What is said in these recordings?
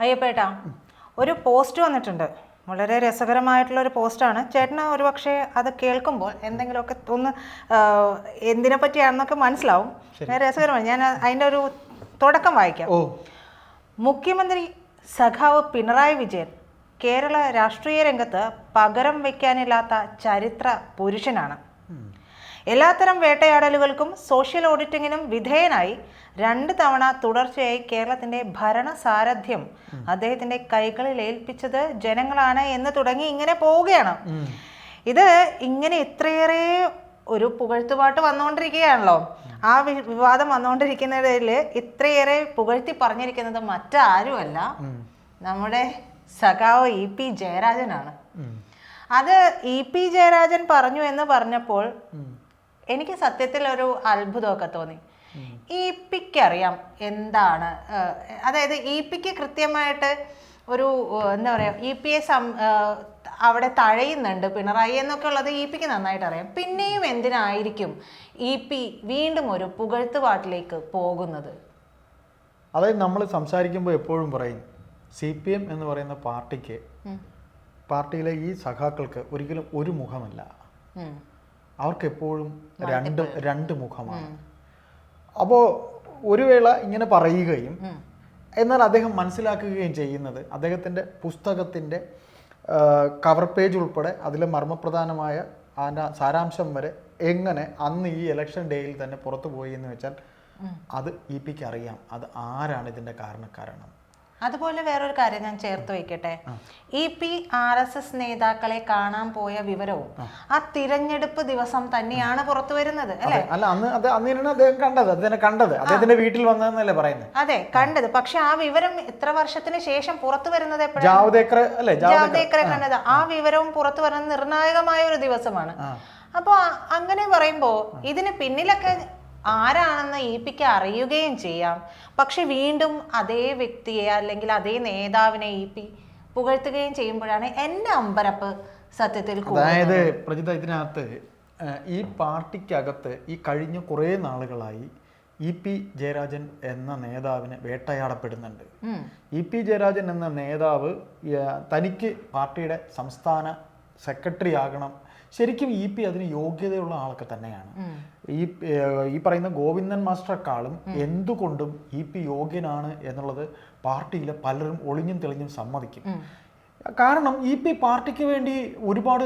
അയ്യപ്പേട്ടാ, ഒരു പോസ്റ്റ് വന്നിട്ടുണ്ട്. വളരെ രസകരമായിട്ടുള്ളൊരു പോസ്റ്റാണ്. ചേട്ടന് ഒരുപക്ഷെ അത് കേൾക്കുമ്പോൾ എന്തെങ്കിലുമൊക്കെ ഒന്ന് എന്തിനെ പറ്റിയാണെന്നൊക്കെ മനസ്സിലാവും. രസകരമാണ്. ഞാൻ അതിൻ്റെ ഒരു തുടക്കം വായിക്കാം. മുഖ്യമന്ത്രി സഖാവ് പിണറായി വിജയൻ കേരള രാഷ്ട്രീയ രംഗത്ത് പകരം വയ്ക്കാനില്ലാത്ത ചരിത്ര പുരുഷനാണ്. എല്ലാത്തരം വേട്ടയാടലുകൾക്കും സോഷ്യൽ ഓഡിറ്റിങ്ങിനും വിധേയനായി 2 തവണ തുടർച്ചയായി കേരളത്തിന്റെ ഭരണ സാരഥ്യം അദ്ദേഹത്തിന്റെ കൈകളിൽ ഏൽപ്പിച്ചത് ജനങ്ങളാണ് എന്ന് തുടങ്ങി ഇങ്ങനെ പോവുകയാണ്. ഇത് ഇങ്ങനെ ഇത്രയേറെ ഒരു പുകഴ്ത്തുപാട്ട് വന്നുകൊണ്ടിരിക്കുകയാണല്ലോ. ആ വിവാദം വന്നുകൊണ്ടിരിക്കുന്നതിൽ ഇത്രയേറെ പുകഴ്ത്തി പറഞ്ഞിരിക്കുന്നത് മറ്റാരുമല്ല, നമ്മുടെ സഖാവ് EP ജയരാജനാണ്. അത് EP ജയരാജൻ പറഞ്ഞു എന്ന് പറഞ്ഞപ്പോൾ എനിക്ക് സത്യത്തിൽ ഒരു അത്ഭുതമൊക്കെ തോന്നി. EP-ക്ക് അറിയാം എന്താണ്, അതായത് EP-ക്ക് കൃത്യമായിട്ട് ഒരു എന്താ പറയുക, EP-യെ അവിടെ തഴയുന്നുണ്ട് പിണറായി എന്നൊക്കെ ഉള്ളത് EP-ക്ക് നന്നായിട്ട് അറിയാം. പിന്നെയും എന്തിനായിരിക്കും EP വീണ്ടും ഒരു പുകഴ്ത്തുപാട്ടിലേക്ക് പോകുന്നത്? അതായത് നമ്മൾ സംസാരിക്കുമ്പോൾ എപ്പോഴും പറയും CPM എന്ന് പറയുന്ന പാർട്ടിയിലെ ഈ സഖാക്കൾക്ക് ഒരിക്കലും ഒരു മുഖമല്ല, അവർക്ക് എപ്പോഴും രണ്ട് മുഖമാണ്. അപ്പോൾ ഒരു വേള ഇങ്ങനെ പറയുകയും എന്നാൽ അദ്ദേഹം മനസ്സിലാക്കുകയും ചെയ്യുന്നത് അദ്ദേഹത്തിൻ്റെ പുസ്തകത്തിൻ്റെ കവർ പേജ് ഉൾപ്പെടെ അതിലെ മർമ്മപ്രധാനമായ സാരാംശം വരെ എങ്ങനെ അന്ന് ഈ ഇലക്ഷൻ ഡേയിൽ തന്നെ പുറത്തു പോയി എന്ന് വെച്ചാൽ അത് EP-ക്ക് അറിയാം അത് ആരാണ് ഇതിൻ്റെ കാരണക്കാരണം. അതുപോലെ വേറൊരു കാര്യം ഞാൻ ചേർത്ത് വയ്ക്കട്ടെ. EP RSS നേതാക്കളെ കാണാൻ പോയ വിവരവും ആ തിരഞ്ഞെടുപ്പ് ദിവസം തന്നെയാണ് പുറത്തു വരുന്നത്, അല്ലെ? അല്ല, അന്ന് അദ്ദേഹം കണ്ടത് അദ്ദേഹത്തിന്റെ വീട്ടിൽ വന്നതെന്നല്ലേ പറയുന്നത്. അതെ, കണ്ടത്. പക്ഷെ ആ വിവരം എത്ര വർഷത്തിന് ശേഷം പുറത്തു വരുന്നത്? ജാവ്ദേക്കറെ കണ്ടത്. ആ വിവരവും പുറത്തു വരുന്നത് നിർണായകമായ ഒരു ദിവസമാണ്. അപ്പൊ അങ്ങനെ പറയുമ്പോ ഇതിന് പിന്നിലൊക്കെ ആരാണെന്ന് EP-ക്ക് അറിയുകയും ചെയ്യാം. പക്ഷെ വീണ്ടും അതേ വ്യക്തിയെ അല്ലെങ്കിൽ അതേ നേതാവിനെ EP പുകഴ്ത്തുകയും ചെയ്യുമ്പോഴാണ് എൻ്റെ അമ്പരപ്പ് സത്യത്തിൽ. അതായത് പ്രജിത, ഇതിനകത്ത് ഈ പാർട്ടിക്കകത്ത് ഈ കഴിഞ്ഞ കുറേ നാളുകളായി EP ജയരാജൻ എന്ന നേതാവിനെ വേട്ടയാടപ്പെടുന്നുണ്ട്. EP ജയരാജൻ എന്ന നേതാവ് തനിക്ക് പാർട്ടിയുടെ സംസ്ഥാന സെക്രട്ടറി ആകണം. ശരിക്കും EP അതിന് യോഗ്യതയുള്ള ആളൊക്കെ തന്നെയാണ്. ഈ പറയുന്ന ഗോവിന്ദൻ മാസ്റ്ററെക്കാളും എന്തുകൊണ്ടും EP യോഗ്യനാണ് എന്നുള്ളത് പാർട്ടിയിലെ പലരും ഒളിഞ്ഞും തെളിഞ്ഞും സമ്മതിക്കും. കാരണം EP പാർട്ടിക്ക് വേണ്ടി ഒരുപാട്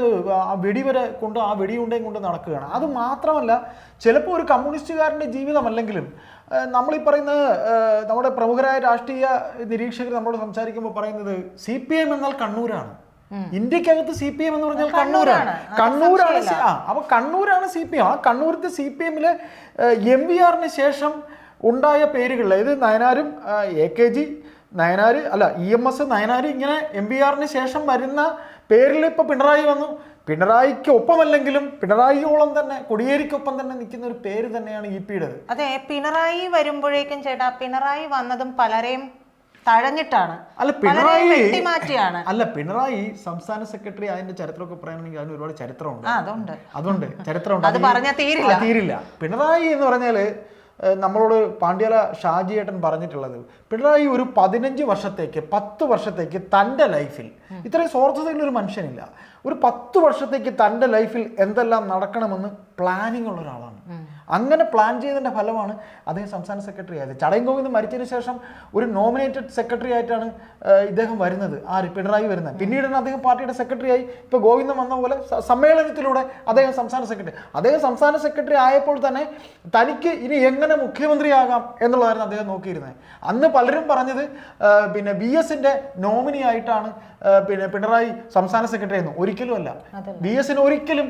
വെടിവരെ കൊണ്ട് ആ വെടിയുണ്ടയും കൊണ്ട് നടക്കുകയാണ്. അത് മാത്രമല്ല, ചിലപ്പോൾ ഒരു കമ്മ്യൂണിസ്റ്റുകാരൻ്റെ ജീവിതമല്ലെങ്കിലും നമ്മളീ പറയുന്ന നമ്മുടെ പ്രമുഖരായ രാഷ്ട്രീയ നിരീക്ഷകർ നമ്മളോട് സംസാരിക്കുമ്പോൾ പറയുന്നത് CPM എന്നാൽ കണ്ണൂരാണ്. ഇന്ത്യക്കകത്ത് CPM എന്ന് പറഞ്ഞാൽ കണ്ണൂരാണ്. അപ്പൊ കണ്ണൂരാണ് CPM. ആ കണ്ണൂരത്തെ CPM-ല് MVR-ന് ശേഷം ഉണ്ടായ പേരുകളിൽ, അതായത് നയനാരും AKG നയനാര് അല്ല EMS നയനാര്, ഇങ്ങനെ MVR-ന് ശേഷം വരുന്ന പേരിൽ ഇപ്പൊ പിണറായി വന്നു. പിണറായിക്ക് ഒപ്പമല്ലെങ്കിലും പിണറായിയോളം തന്നെ കൊടിയേരിക്കൊപ്പം തന്നെ നിൽക്കുന്ന ഒരു പേര് തന്നെയാണ് EP-യുടേത്. അതെ, പിണറായി വരുമ്പോഴേക്കും ചേട്ടാ, പിണറായി വന്നതും പലരെയും തഴഞ്ഞിട്ടാണ്, പിണറായി സംസ്ഥാന സെക്രട്ടറി അതിന്റെ ചരിത്രമൊക്കെ പറയുകയാണെങ്കിൽ അതിന് ഒരുപാട് ചരിത്രമുണ്ട്. അതുകൊണ്ട് അത് പറഞ്ഞാൽ തീരില്ല. പിണറായി എന്ന് പറഞ്ഞാല് നമ്മളോട് പാണ്ഡ്യാല ഷാജിയേട്ടൻ പറഞ്ഞിട്ടുള്ളത്, പിണറായി ഒരു 15 വർഷത്തേക്ക് 10 വർഷത്തേക്ക് തൻ്റെ ലൈഫിൽ ഇത്രയും സ്വാർത്ഥതയുള്ള ഒരു മനുഷ്യനില്ല. ഒരു 10 വർഷത്തേക്ക് തൻ്റെ ലൈഫിൽ എന്തെല്ലാം നടക്കണമെന്ന് പ്ലാനിങ് ഉള്ള ഒരാളാണ്. അങ്ങനെ പ്ലാൻ ചെയ്തതിൻ്റെ ഫലമാണ് അദ്ദേഹം സംസ്ഥാന സെക്രട്ടറി ആയത്. ചടയം ഗോവിന്ദ് മരിച്ചതിന് ശേഷം ഒരു നോമിനേറ്റഡ് സെക്രട്ടറി ആയിട്ടാണ് ഇദ്ദേഹം വരുന്നത്, പിണറായി വരുന്നത്. പിന്നീടാണ് അദ്ദേഹം പാർട്ടിയുടെ സെക്രട്ടറി ആയി. ഇപ്പോൾ ഗോവിന്ദൻ വന്ന പോലെ സമ്മേളനത്തിലൂടെ അദ്ദേഹം സംസ്ഥാന സെക്രട്ടറി ആയപ്പോൾ തന്നെ തനിക്ക് ഇനി എങ്ങനെ മുഖ്യമന്ത്രിയാകാം എന്നുള്ളതായിരുന്നു അദ്ദേഹം നോക്കിയിരുന്നത്. അന്ന് പലരും പറഞ്ഞത് പിന്നെ BS-ന്റെ നോമിനി ആയിട്ടാണ് പിന്നെ പിണറായി സംസ്ഥാന സെക്രട്ടറി ആയിരുന്നു. ഒരിക്കലും അല്ല, BS-ന് ഒരിക്കലും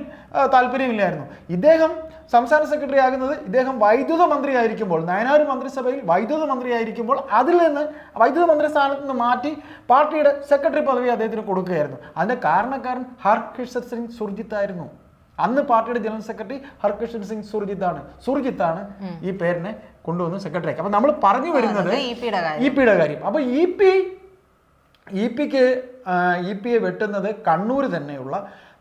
താല്പര്യമില്ലായിരുന്നു. ഇദ്ദേഹം സംസ്ഥാന സെക്രട്ടറി ആകുന്നത് ഇദ്ദേഹം വൈദ്യുത മന്ത്രി ആയിരിക്കുമ്പോൾ, നയനാർ മന്ത്രിസഭയിൽ വൈദ്യുത മന്ത്രി ആയിരിക്കുമ്പോൾ അതിൽ നിന്ന് വൈദ്യുത മന്ത്രി സ്ഥാനത്ത് നിന്ന് മാറ്റി പാർട്ടിയുടെ സെക്രട്ടറി പദവി അദ്ദേഹത്തിന് കൊടുക്കുകയായിരുന്നു. അതിന്റെ കാരണക്കാരൻ ഹർകിഷൻ സിംഗ് സുർജിത്ത് ആയിരുന്നു. അന്ന് പാർട്ടിയുടെ ജനറൽ സെക്രട്ടറി ഹർകിഷൻ സിംഗ് സുർജിത്താണ് ഈ പേരിനെ കൊണ്ടുവന്ന് സെക്രട്ടറി ആക്കി. അപ്പൊ നമ്മൾ പറഞ്ഞു വരുന്നത് EP-യുടെ കാര്യം. അപ്പൊ EP യെ വെട്ടുന്നത് കണ്ണൂർ തന്നെയുള്ള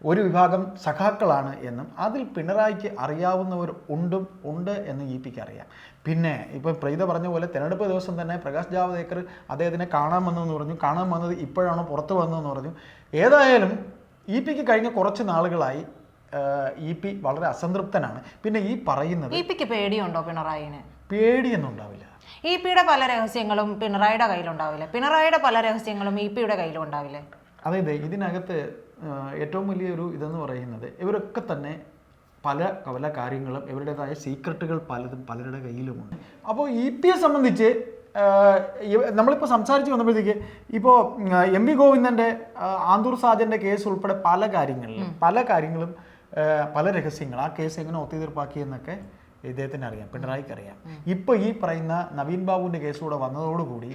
ഒരു വിഭാഗം സഖാക്കളാണ് എന്നും അതിൽ പിണറായിക്ക് അറിയാവുന്നവർ ഉണ്ട് എന്ന് ഇപിക്ക് അറിയാം. പിന്നെ ഇപ്പോൾ പ്രീത പറഞ്ഞ പോലെ തെരഞ്ഞെടുപ്പ് ദിവസം തന്നെ പ്രകാശ് ജാവ്ദേക്കർ അദ്ദേഹത്തിനെ കാണാൻ വന്നതെന്ന് പറഞ്ഞു. കാണാൻ വന്നത് ഇപ്പോഴാണ് പുറത്ത് വന്നതെന്ന് പറഞ്ഞു. ഏതായാലും ഇപിക്ക് കഴിഞ്ഞ കുറച്ച് നാളുകളായി ഇപി വളരെ അസംതൃപ്തനാണ്. പിന്നെ ഈ പറയുന്നത് ഇപിക്ക് പേടിയുണ്ടോ പിണറായിനെ? പേടിയൊന്നും ഉണ്ടാവില്ല. ഇപിയുടെ പല രഹസ്യങ്ങളും പിണറായിയുടെ കയ്യിലുണ്ടാവില്ല, പിണറായിയുടെ പല രഹസ്യങ്ങളും ഇപിയുടെ കയ്യിലും ഉണ്ടാവില്ലേ? അതായത് ഇതിനകത്ത് ഏറ്റവും വലിയൊരു ഇതെന്ന് പറയുന്നത് ഇവരൊക്കെ തന്നെ പല കാര്യങ്ങളും ഇവരുടേതായ സീക്രട്ടുകൾ പലരുടെ കയ്യിലുമുണ്ട്. അപ്പോൾ ഇപിയെ സംബന്ധിച്ച് നമ്മളിപ്പോൾ സംസാരിച്ച് വന്നപ്പോഴത്തേക്ക് ഇപ്പോൾ എം.വി. ഗോവിന്ദൻ്റെ ആന്തൂർ സാജൻ്റെ കേസ് ഉൾപ്പെടെ പല കാര്യങ്ങളും പല രഹസ്യങ്ങൾ, ആ കേസ് എങ്ങനെ ഒത്തുതീർപ്പാക്കിയെന്നൊക്കെ ഇദ്ദേഹത്തിന് അറിയാം, പിണറായിക്ക് അറിയാം. ഇപ്പോൾ ഈ പറയുന്ന നവീൻ ബാബുവിൻ്റെ കേസുകൂടെ വന്നതോടുകൂടി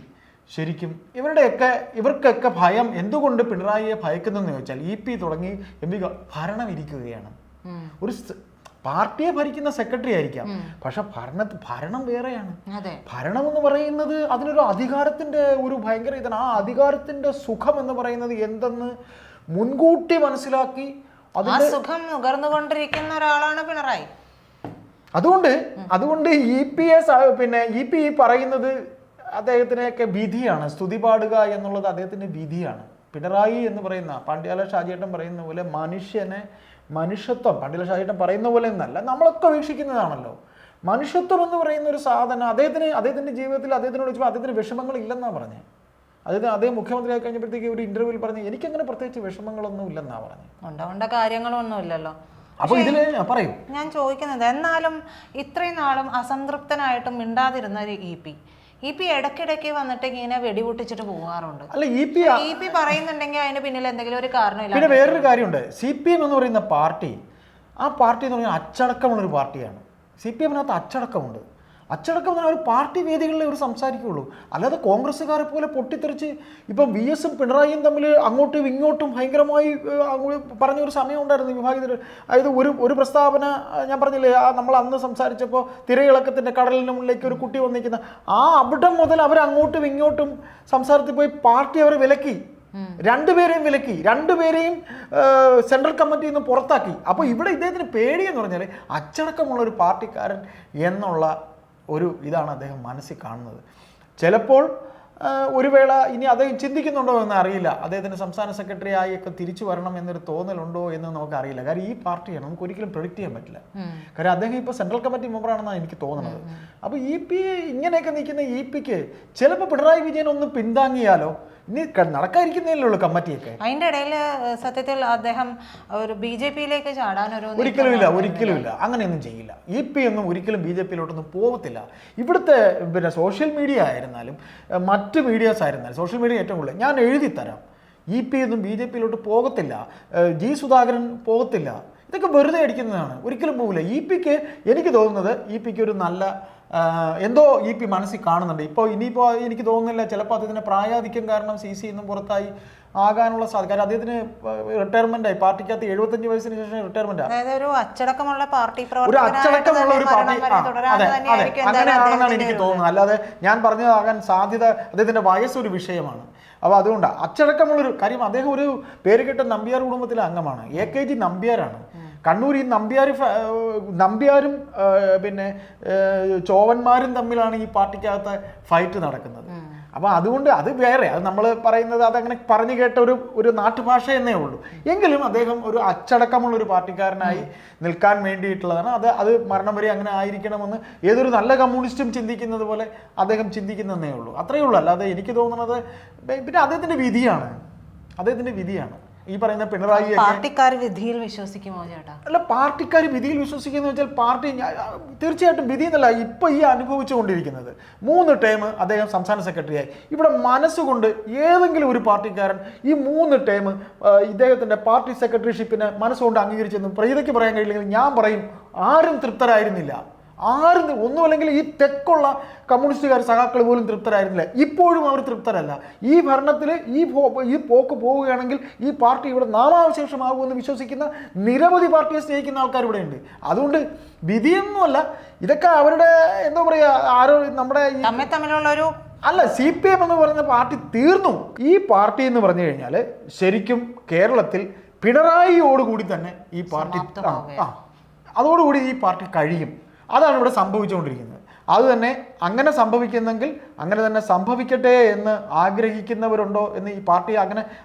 ശരിക്കും ഇവർക്കൊക്കെ ഭയം. എന്തുകൊണ്ട് പിണറായിയെ ഭയക്കുന്നതെന്ന് ചോദിച്ചാൽ ഇപി തുടങ്ങി എം.വി. ഭരണം ഇരിക്കുകയാണ്. ഒരു പാർട്ടിയെ ഭരിക്കുന്ന സെക്രട്ടറി ആയിരിക്കാം, പക്ഷെ ഭരണം വേറെയാണ്. ഭരണം എന്ന് പറയുന്നത് അതിനൊരു അധികാരത്തിന്റെ ഒരു ഭയങ്കര ഇതാണ്. ആ അധികാരത്തിന്റെ സുഖം എന്ന് പറയുന്നത് എന്തെന്ന് മുൻകൂട്ടി മനസ്സിലാക്കി അതിന്റെ സുഖം നുകർന്നുകൊണ്ടിരിക്കുന്ന ഒരാളാണ് പിണറായി. അതുകൊണ്ട് ഇപി പറയുന്നത് അദ്ദേഹത്തിനൊക്കെ വിധിയാണ്. സ്തുതി പാടുക എന്നുള്ളത് അദ്ദേഹത്തിന്റെ വിധിയാണ്. പിണറായി എന്ന് പറയുന്ന പാണ്ഡ്യാല ഷാജിയേട്ടൻ പറയുന്ന പോലെ മനുഷ്യത്വം പാണ്ഡ്യാല ഷാജിയേട്ടൻ പറയുന്ന പോലെ എന്നല്ല, നമ്മളൊക്കെ വീക്ഷിക്കുന്നതാണല്ലോ. മനുഷ്യത്വം എന്ന് പറയുന്ന ഒരു സാധനം അദ്ദേഹത്തിന്റെ ജീവിതത്തിൽ അദ്ദേഹത്തിനോട് ചോദിച്ചപ്പോൾ അദ്ദേഹത്തിന് വിഷമങ്ങൾ ഇല്ലെന്നാണ് പറഞ്ഞത്. അദ്ദേഹം മുഖ്യമന്ത്രിയായി കഴിഞ്ഞപ്പോഴത്തേക്ക് ഒരു ഇന്റർവ്യൂവിൽ പറഞ്ഞു എനിക്കങ്ങനെ പ്രത്യേകിച്ച് വിഷമങ്ങളൊന്നും ഇല്ലെന്നാ പറഞ്ഞു. കാര്യങ്ങളൊന്നും ഇല്ലല്ലോ. അപ്പോൾ ഇതില് പറയും ഞാൻ ചോദിക്കുന്നത്, എന്നാലും ഇത്രയും നാളും അസംതൃപ്തനായിട്ടും മിണ്ടാതിരുന്ന ഒരു ഇ പി ഇടയ്ക്കിടയ്ക്ക് വന്നിട്ട് ഇങ്ങനെ വെടിപൊട്ടിച്ചിട്ട് പോകാറുണ്ട്. അല്ല ഇ പി പറയുന്നുണ്ടെങ്കിൽ അതിന് പിന്നിൽ എന്തെങ്കിലും ഒരു കാരണമില്ല. പിന്നെ വേറൊരു കാര്യമുണ്ട്, CPM എന്ന് പറയുന്ന പാർട്ടി, ആ പാർട്ടി എന്ന് പറഞ്ഞാൽ അച്ചടക്കമുള്ളൊരു പാർട്ടിയാണ്. CPM-നകത്ത് അച്ചടക്കമുണ്ട്. അച്ചടക്കം എന്ന് പറഞ്ഞാൽ ഒരു പാർട്ടി വേദികളിൽ ഇവർ സംസാരിക്കുകയുള്ളൂ. അല്ലാതെ കോൺഗ്രസ്സുകാരെ പോലെ പൊട്ടിത്തെറിച്ച് ഇപ്പം VS-ഉം പിണറായിയും തമ്മിൽ അങ്ങോട്ടും ഇങ്ങോട്ടും ഭയങ്കരമായി പറഞ്ഞൊരു സമയം ഉണ്ടായിരുന്നു വിഭാഗീയതയിൽ. അതായത് ഒരു പ്രസ്താവന ഞാൻ പറഞ്ഞില്ലേ, നമ്മൾ അന്ന് സംസാരിച്ചപ്പോൾ തിരയിളക്കത്തിൻ്റെ കടലിന് മുന്നിലേക്ക് ഒരു കുട്ടി വന്നിരിക്കുന്ന അവിടം മുതൽ അവർ അങ്ങോട്ടും ഇങ്ങോട്ടും സംസാരത്തിൽ പോയി പാർട്ടി അവരെ വിലക്കി. രണ്ടുപേരെയും സെൻട്രൽ കമ്മിറ്റിയിൽ നിന്ന് പുറത്താക്കി. അപ്പോൾ ഇവിടെ ഇദ്ദേഹത്തിന് പേടിയെന്ന് പറഞ്ഞാൽ അച്ചടക്കമുള്ള ഒരു പാർട്ടിക്കാരൻ എന്നുള്ള ഒരു ഇതാണ് അദ്ദേഹം മനസ്സിൽ കാണുന്നത്. ചിലപ്പോൾ ഒരു വേള ഇനി അദ്ദേഹം ചിന്തിക്കുന്നുണ്ടോ എന്ന് അറിയില്ല, അദ്ദേഹത്തിന് സംസ്ഥാന സെക്രട്ടറി ആയൊക്കെ തിരിച്ചു വരണം എന്നൊരു തോന്നലുണ്ടോ എന്ന് നമുക്ക് അറിയില്ല. കാരണം ഈ പാർട്ടിയാണ്, നമുക്ക് ഒരിക്കലും പ്രെഡിക്റ്റ് ചെയ്യാൻ പറ്റില്ല. കാരണം അദ്ദേഹം ഇപ്പോൾ സെൻട്രൽ കമ്മിറ്റി മെമ്പറാണെന്നാണ് എനിക്ക് തോന്നുന്നത്. അപ്പോൾ ഇങ്ങനെയൊക്കെ നിൽക്കുന്ന ഇപിക്ക് ചിലപ്പോൾ പിണറായി വിജയൻ ഒന്ന് പിന്താങ്ങിയാലോ, ഇനി നടക്കാതിരിക്കുന്നതിലേ ഉള്ളൂ കമ്മിറ്റിയൊക്കെ. അതിന്റെ ഇടയിൽ സത്യത്തിൽ അദ്ദേഹം ഒരു BJP-യിലേക്ക് ചാടാനൊരു ഒരിക്കലുമില്ല, അങ്ങനെയൊന്നും ചെയ്യില്ല. ഇപി ഒന്നും ഒരിക്കലും BJP-യിലോട്ടൊന്നും പോകത്തില്ല. ഇവിടുത്തെ സോഷ്യൽ മീഡിയ ആയിരുന്നാലും മറ്റ് മീഡിയാസ് ആയിരുന്നാലും, സോഷ്യൽ മീഡിയ ഏറ്റവും കൂടുതൽ ഞാൻ എഴുതി തരാം, ഇപി ഒന്നും BJP-യിലോട്ട് പോകത്തില്ല, G. സുധാകരൻ പോകത്തില്ല. ഇതൊക്കെ വെറുതെ അടിക്കുന്നതാണ്, ഒരിക്കലും പോകില്ല. എനിക്ക് തോന്നുന്നത് ഇപിക്ക് ഒരു നല്ല എന്തോ ഇപി മനസ്സിൽ കാണുന്നുണ്ട്. ഇനിയിപ്പോൾ എനിക്ക് തോന്നുന്നില്ല, ചിലപ്പോൾ അദ്ദേഹത്തിന് പ്രായാധിക്യം കാരണം CC നിന്നും പുറത്തായി ആകാനുള്ള സാധ്യത. കാരണം അദ്ദേഹത്തിന് റിട്ടയർമെന്റായി, പാർട്ടിക്കകത്ത് 75 വയസ്സിന് ശേഷം റിട്ടയർമെന്റ്. ഒരു അച്ചടക്കമുള്ള ഒരു പാർട്ടി, അങ്ങനെയാണെന്നാണ് എനിക്ക് തോന്നുന്നത്. അല്ലാതെ ഞാൻ പറഞ്ഞതാകാൻ സാധ്യത, അദ്ദേഹത്തിന്റെ വയസ്സൊരു വിഷയമാണ്. അപ്പോൾ അതുകൊണ്ട് അച്ചടക്കമുള്ളൊരു കാര്യം. അദ്ദേഹം ഒരു പേരുകെട്ട നമ്പ്യാർ കുടുംബത്തിലെ അംഗമാണ്, AKG നമ്പ്യാരാണ്. കണ്ണൂർ ഈ നമ്പ്യാരും പിന്നെ ചോവന്മാരും തമ്മിലാണ് ഈ പാർട്ടിക്കകത്ത് ഫൈറ്റ് നടക്കുന്നത്. അപ്പോൾ അതുകൊണ്ട് അത് വേറെ, അത് നമ്മൾ പറയുന്നത് അതങ്ങനെ പറഞ്ഞു കേട്ട ഒരു നാട്ടുഭാഷ എന്നേ ഉള്ളൂ. എങ്കിലും അദ്ദേഹം ഒരു അച്ചടക്കമുള്ള ഒരു പാർട്ടിക്കാരനായി നിൽക്കാൻ വേണ്ടിയിട്ടുള്ളതാണ്. അത് മരണം വരെ അങ്ങനെ ആയിരിക്കണമെന്ന് ഏതൊരു നല്ല കമ്മ്യൂണിസ്റ്റും ചിന്തിക്കുന്നത് പോലെ അദ്ദേഹം ചിന്തിക്കുന്നതേ ഉള്ളൂ. അത്രയേ ഉള്ളൂ. അല്ലാതെ എനിക്ക് തോന്നുന്നത് പിന്നെ അദ്ദേഹത്തിൻ്റെ വിധിയാണ്. ഈ പറയുന്ന പിണറായി പാർട്ടിക്കാർ വിധിയിൽ വിശ്വസിക്കുമോ ചേട്ടാ? അല്ല, പാർട്ടിക്കാർ വിധിയിൽ വിശ്വസിക്കുന്ന വെച്ചാൽ പാർട്ടി തീർച്ചയായിട്ടും വിധി എന്നല്ല ഇപ്പോൾ ഈ അനുഭവിച്ചുകൊണ്ടിരിക്കുന്നത്. 3 ടേം അദ്ദേഹം സംസ്ഥാന സെക്രട്ടറിയായി. ഇവിടെ മനസ്സുകൊണ്ട് ഏതെങ്കിലും ഒരു പാർട്ടിക്കാരൻ ഈ 3 ടേം ഇദ്ദേഹത്തിൻ്റെ പാർട്ടി സെക്രട്ടറിഷിപ്പിനെ മനസ്സുകൊണ്ട് അംഗീകരിച്ചെന്നും പ്രീതയ്ക്ക് പറയാൻ കഴിയില്ലെങ്കിൽ ഞാൻ പറയും ആരും തൃപ്തരായിരുന്നില്ല. ഒന്നുമല്ലെങ്കിൽ ഈ തെക്കുള്ള കമ്മ്യൂണിസ്റ്റുകാർ സഖാക്കൾ പോലും തൃപ്തരായിരുന്നില്ല. ഇപ്പോഴും അവർ തൃപ്തരല്ല. ഈ ഭരണത്തിൽ ഈ പോക്ക് പോവുകയാണെങ്കിൽ ഈ പാർട്ടി ഇവിടെ നാമാവശേഷമാകുമെന്ന് വിശ്വസിക്കുന്ന നിരവധി പാർട്ടിയെ സ്നേഹിക്കുന്ന ആൾക്കാർ ഇവിടെ ഉണ്ട്. അതുകൊണ്ട് വിധിയൊന്നുമല്ല, ഇതൊക്കെ അവരുടെ എന്താ പറയുക, നമ്മുടെ തമ്മിലുള്ളൊരു അല്ല. CPM എന്ന് പറയുന്ന പാർട്ടി തീർന്നു. ഈ പാർട്ടി എന്ന് പറഞ്ഞു കഴിഞ്ഞാൽ ശരിക്കും കേരളത്തിൽ പിണറായിയോടുകൂടി തന്നെ ഈ പാർട്ടി അതോടുകൂടി ഈ പാർട്ടി കഴിയും. അതാണ് ഇവിടെ സംഭവിച്ചുകൊണ്ടിരിക്കുന്നത്. അത് തന്നെ അങ്ങനെ സംഭവിക്കുന്നെങ്കിൽ അങ്ങനെ തന്നെ സംഭവിക്കട്ടെ എന്ന് ആഗ്രഹിക്കുന്നവരുണ്ടോ എന്ന് ഈ പാർട്ടി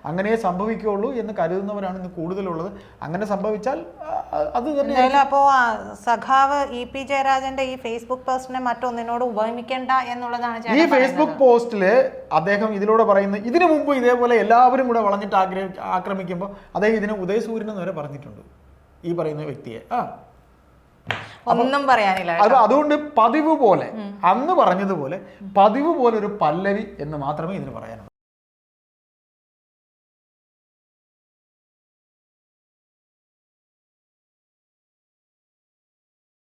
അങ്ങനെ സംഭവിക്കുകയുള്ളൂ എന്ന് കരുതുന്നവരാണ് ഇന്ന് കൂടുതലുള്ളത്. അങ്ങനെ സംഭവിച്ചാൽ അത് തന്നെ. അപ്പോൾ സഖാവ് ഇ.പി. ജയരാജന്റെ ഈ ഫേസ്ബുക്ക് പോസ്റ്റിനെ മറ്റൊന്നിനോട് ഉപമിക്കേണ്ട എന്നുള്ളതാണ് ഈ ഫേസ്ബുക്ക് പോസ്റ്റില് അദ്ദേഹം ഇതിലൂടെ പറയുന്നത്. ഇതിനു മുമ്പ് ഇതേപോലെ എല്ലാവരും കൂടെ വളഞ്ഞിട്ട് ആക്രമിക്കുമ്പോൾ അദ്ദേഹം ഇതിനെ ഉദയസൂര്യൻ എന്ന് വരെ പറഞ്ഞിട്ടുണ്ട്, ഈ പറയുന്ന വ്യക്തിയെ. ഒന്നും പറയാനില്ല. അതുകൊണ്ട് പതിവ് പോലെ അന്ന് പറഞ്ഞതുപോലെ പതിവ് പോലെ ഒരു പല്ലവി എന്ന് മാത്രമേ ഇതിന് പറയാനുള്ളൂ.